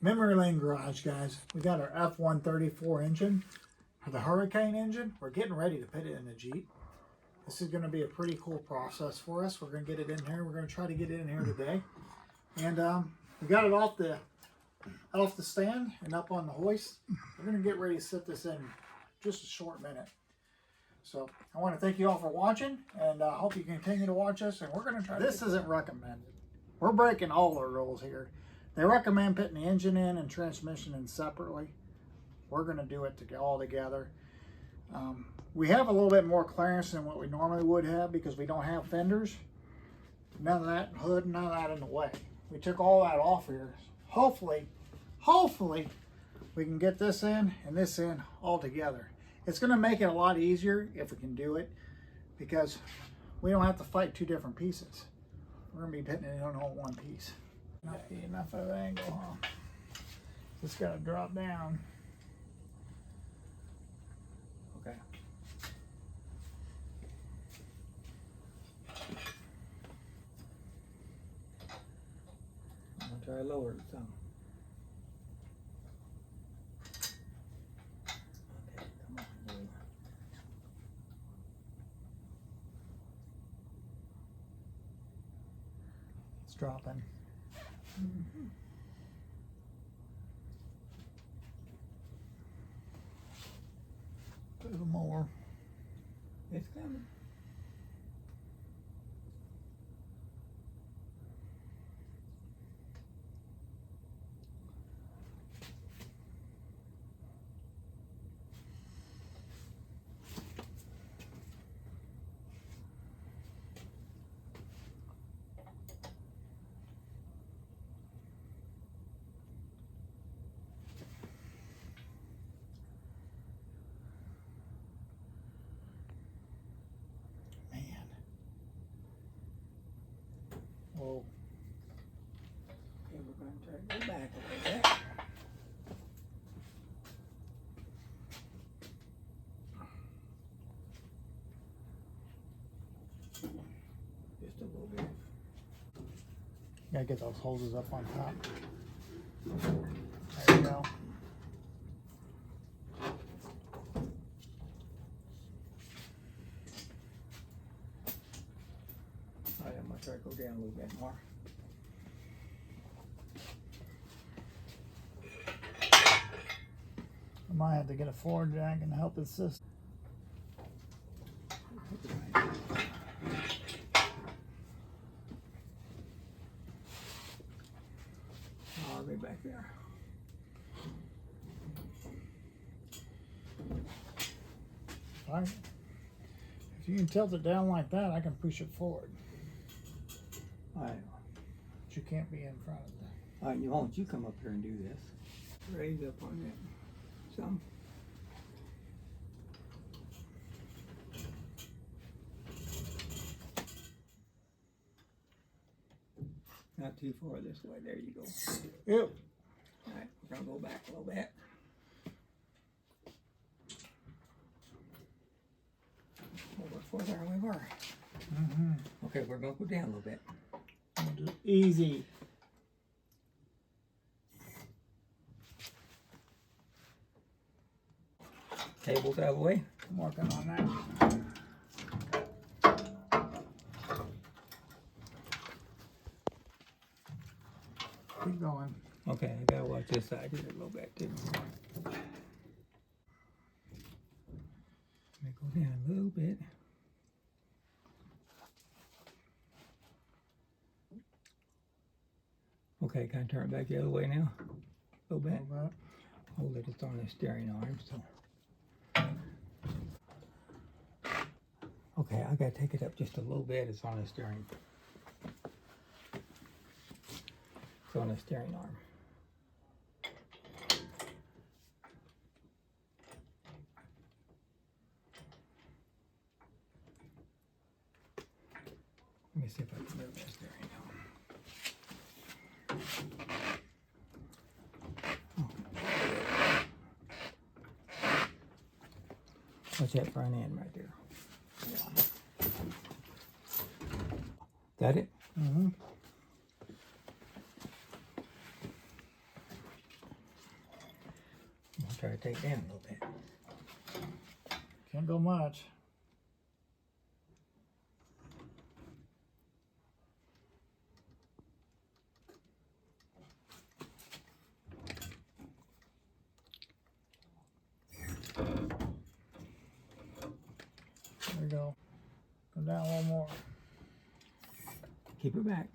Memory lane garage, guys. We got our F134 engine, or the Hurricane engine. We're getting ready to put it in the Jeep. This is going to be a pretty cool process for us. We're going to get it in here. We're going to try to get it in here today. And we got it off the stand and up on the hoist. We're going to get ready to set this in just a short minute. So I want to thank you all for watching, and I hope you continue to watch us. And we're going to try. This isn't recommended. We're breaking all our rules here. They recommend putting the engine in and transmission in separately. We're going to do it all together. We have a little bit more clearance than what we normally would have because we don't have fenders. None of that hood, none of that in the way. We took all that off here. Hopefully, we can get this in and this in all together. It's going to make it a lot easier if we can do it because we don't have to fight two different pieces. We're going to be putting it in all one piece. Not enough of an angle, huh? Just got to drop down. Okay. I'm going to try to lower it some. Okay, come on, Willy. It's dropping. Mm-hmm. A little more. It's coming. Whoa. Okay, we're going to try to go back a little bit. Just a little bit. Gotta get those hoses up on top. There you go. Alright, I'm gonna try to go down a little bit more. I might have to get a forward jack and help assist. I'll be back there. Alright. If you can tilt it down like that, I can push it forward. Alright. But you can't be in front of it. Alright, you won't. You come up here and do this. Raise up on it. Some. Not too far this way. There you go. Yep. Alright, we're going to go back a little bit. Over further than we were. Mm-hmm. Okay, we're going to go down a little bit. Easy. Tables out of the way. I'm working on that. Keep going. Okay, I gotta watch this side here a little bit too. Let me go down a little bit. Okay, can I turn it back the other way now? A little bit. Hold it, it's on the steering arm, so. Okay, I gotta take it up just a little bit. It's on the steering. It's on the steering arm. Let me see if I can move that steering arm. Watch that front end right there. Yeah. That it? Mm-hmm. take down a little bit. Can't go much. There we go. Go down a little more. Keep it back.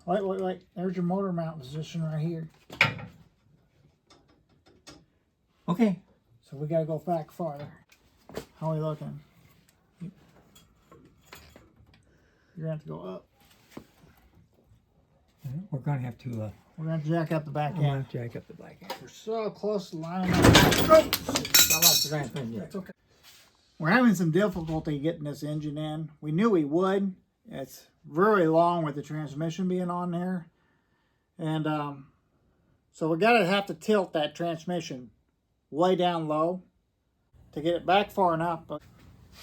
Wait. There's your motor mount position right here. Okay. So we gotta go back farther. How are we looking? You're gonna have to go up. We're gonna have to. We're gonna jack up the back I'm gonna end. have to jack up the back end. We're so close to lining up. Oh! That's okay. We're having some difficulty getting this engine in. We knew we would. It's very long with the transmission being on there. And so we're gonna have to tilt that transmission way down low to get it back far enough. But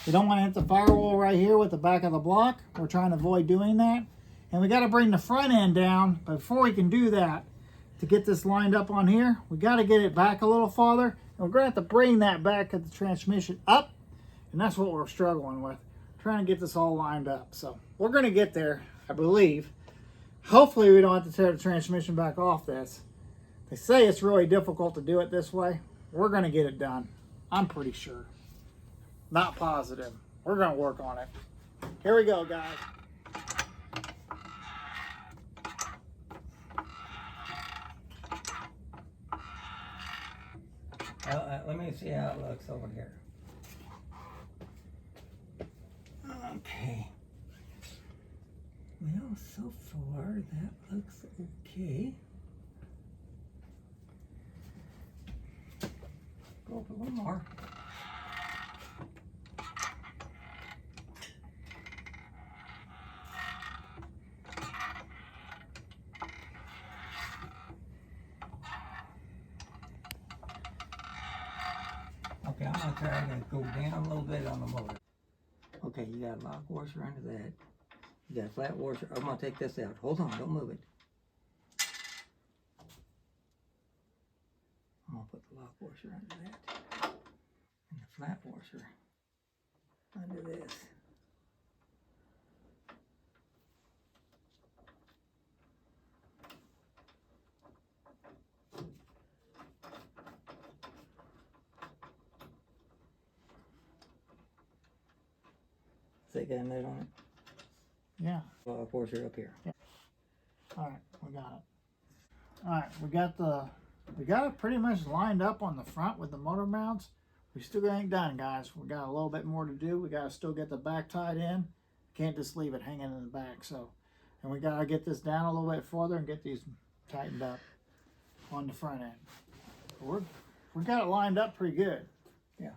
we don't want to hit the firewall right here with the back of the block. We're trying to avoid doing that. And we got to bring the front end down. But before we can do that, to get this lined up on here, we got to get it back a little farther. And we're going to have to bring that back of the transmission up. And that's what we're struggling with. Trying to get this all lined up. So we're going to get there, I believe. Hopefully we don't have to tear the transmission back off this. They say it's really difficult to do it this way. We're going to get it done. I'm pretty sure. Not positive. We're going to work on it. Here we go, guys. Let me see how it looks over here. Okay. Well, so far that looks okay. Go for one more. Okay, I'm gonna try to go down a little bit on the motor. Okay, you got a lock washer under that. You got a flat washer. I'm gonna take this out. Hold on, don't move it. I'm gonna put the lock washer under that. And the flat washer under this. Is that got a note on it? Yeah. Lock washer up here. Yeah. All right, we got it. All right, we got it pretty much lined up on the front with the motor mounts. We still ain't done, guys. We got a little bit more to do. We got to still get the back tied in. Can't just leave it hanging in the back. So, and we got to get this down a little bit further and get these tightened up on the front end. We got it lined up pretty good. Yeah.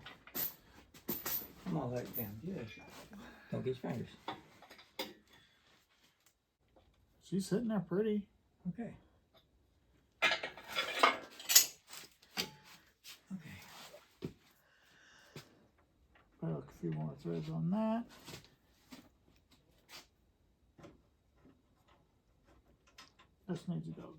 I'm gonna let it down. Yes. Don't get your fingers. She's sitting there pretty. Okay. Okay. Put a few more threads on that. This needs to go.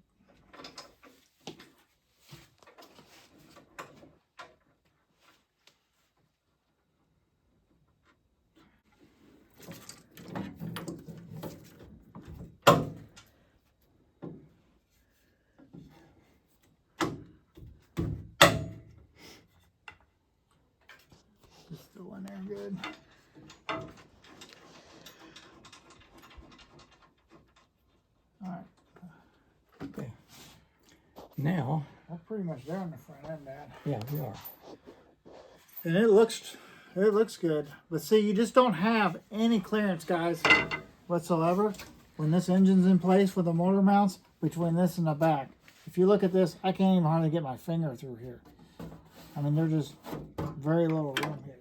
Still in there good. Alright. Okay. Now. We're pretty much there on the front end, Dad. Yeah, we are. And it looks good. But see, you just don't have any clearance, guys, whatsoever when this engine's in place with the motor mounts between this and the back. If you look at this, I can't even hardly get my finger through here. I mean, there's just very little room here.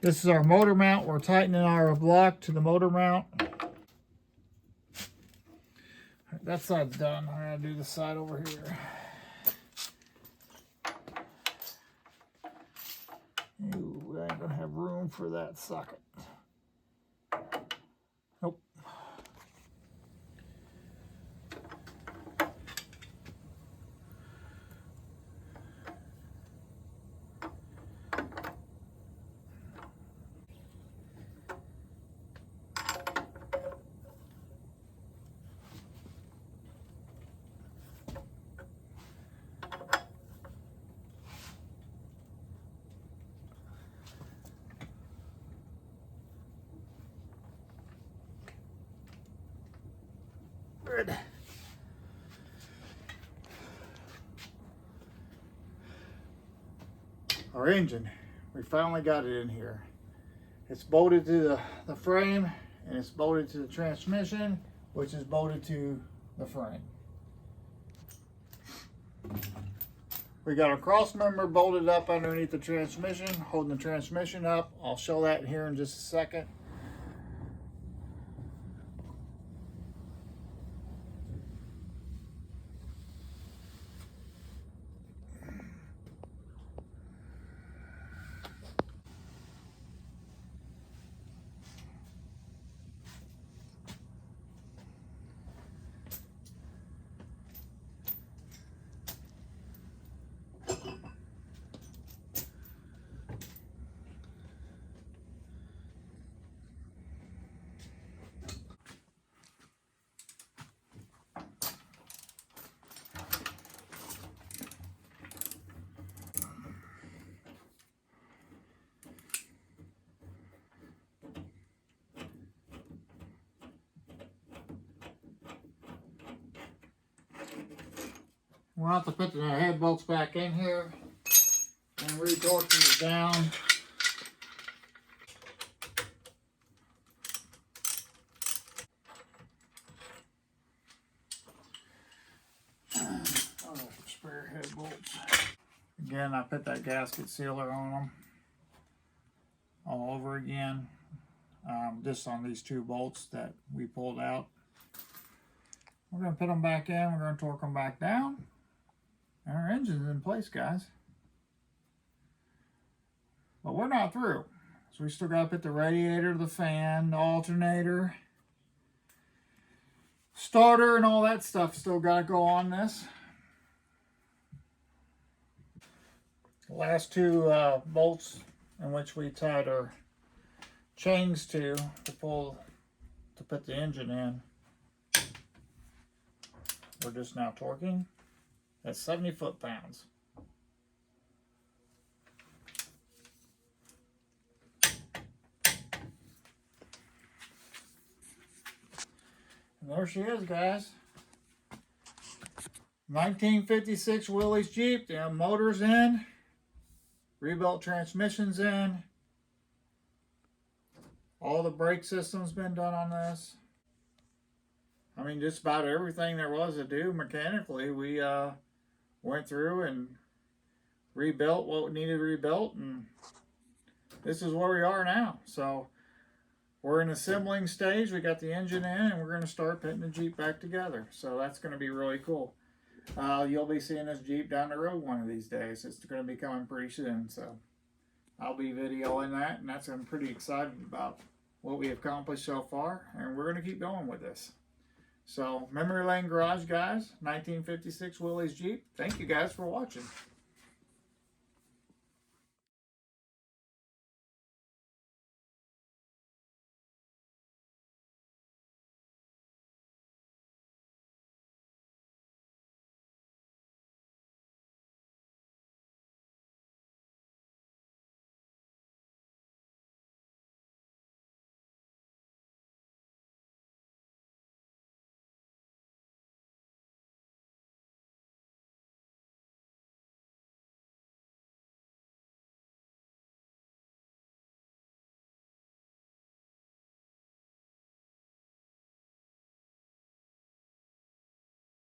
This is our motor mount. We're tightening our block to the motor mount. that side's done. I'm gonna do the side over here. Ooh, I ain't gonna have room for that socket. Nope. Good. Our engine, we finally got it in here. It's bolted to the frame, and it's bolted to the transmission, which is bolted to the frame. We got our cross member bolted up underneath the transmission, holding the transmission up. I'll show that here in just a second. We'll have to put the head bolts back in here and retorque these down. Oh, spare head bolts. Again, I put that gasket sealer on them all over again. Just on these two bolts that we pulled out. We're going to put them back in. We're going to torque them back down. And our engine's in place, guys. But we're not through. So we still got to put the radiator, the fan, the alternator, starter, and all that stuff still got to go on this. The last two bolts in which we tied our chains to put the engine in. We're just now torquing. That's 70 foot-pounds. And there she is, guys. 1956 Willy's Jeep. The motor's in. Rebuilt transmission's in. All the brake system's been done on this. I mean, just about everything there was to do mechanically, we went through and rebuilt what needed rebuilt, and this is where we are now. So we're in assembling stage. We got the engine in, and we're going to start putting the Jeep back together. So that's going to be really cool. You'll be seeing this Jeep down the road one of these days. It's going to be coming pretty soon. So I'll be videoing that, and I'm pretty excited about what we have accomplished so far, and we're going to keep going with this. So, Memory Lane Garage, guys, 1956 Willy's Jeep. Thank you guys for watching.